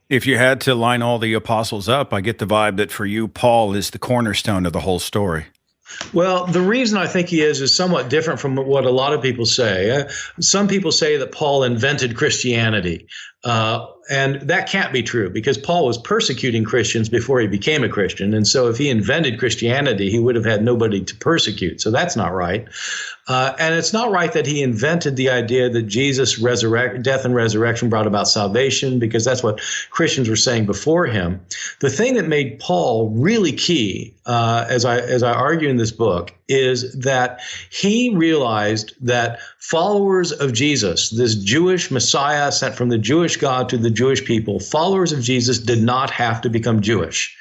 If you had to line all the apostles up, I get the vibe that for you, Paul is the cornerstone of the whole story. Well, the reason I think he is somewhat different from what a lot of people say. Some people say that Paul invented Christianity. And that can't be true because Paul was persecuting Christians before he became a Christian. And so if he invented Christianity, he would have had nobody to persecute. So that's not right. And it's not right that he invented the idea that Jesus' death and resurrection brought about salvation, because that's what Christians were saying before him. The thing that made Paul really key, as I argue in this book, is that he realized that followers of Jesus, this Jewish Messiah sent from the Jewish God to the Jewish people, followers of Jesus did not have to become Jewish.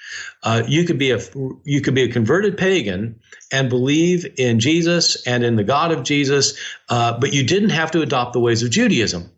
You could be a converted pagan and believe in Jesus and in the God of Jesus, but you didn't have to adopt the ways of Judaism.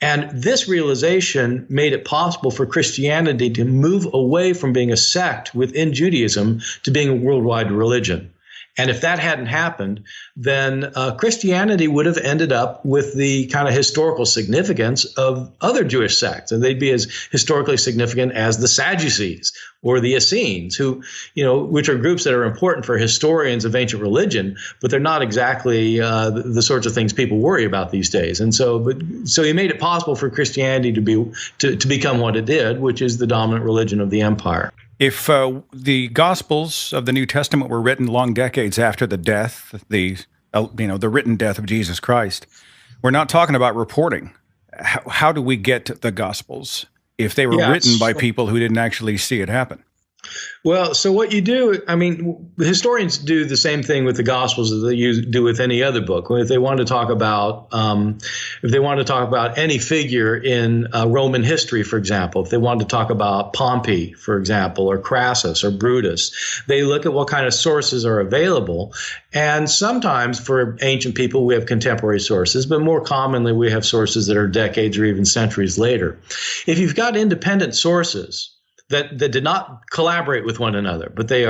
And this realization made it possible for Christianity to move away from being a sect within Judaism to being a worldwide religion. And if that hadn't happened, then Christianity would have ended up with the kind of historical significance of other Jewish sects. And they'd be as historically significant as the Sadducees or the Essenes, which are groups that are important for historians of ancient religion, but they're not exactly the sorts of things people worry about these days. And so he made it possible for Christianity to become what it did, which is the dominant religion of the empire. If the Gospels of the New Testament were written long decades after the death, the written death of Jesus Christ, we're not talking about reporting. How do we get the Gospels if they were written by people who didn't actually see it happen? Well, so what you do, historians do the same thing with the Gospels as they do with any other book. If they want to talk about, any figure in Roman history, for example, if they want to talk about Pompey, for example, or Crassus or Brutus, they look at what kind of sources are available. And sometimes for ancient people, we have contemporary sources, but more commonly, we have sources that are decades or even centuries later. If you've got independent sources that did not collaborate with one another, but they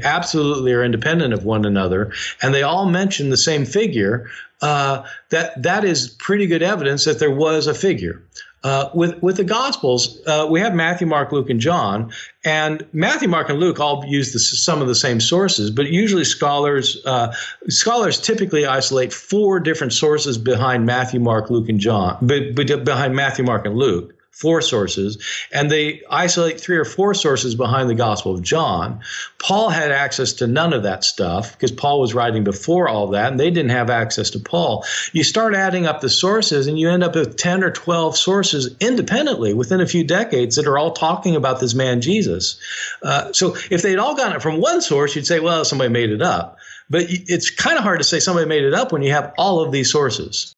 absolutely are independent of one another, and they all mention the same figure, that is pretty good evidence that there was a figure. With the Gospels, we have Matthew, Mark, Luke, and John, and Matthew, Mark, and Luke all use some of the same sources, but usually scholars typically isolate 4 different sources behind Matthew, Mark, Luke, and John, behind Matthew, Mark, and Luke. 4 sources, and they isolate 3 or 4 sources behind the Gospel of John. Paul had access to none of that stuff because Paul was writing before all that, and they didn't have access to Paul. You start adding up the sources, and you end up with 10 or 12 sources independently within a few decades that are all talking about this man Jesus. So if they'd all gotten it from one source, you'd say, well, somebody made it up. But it's kind of hard to say somebody made it up when you have all of these sources.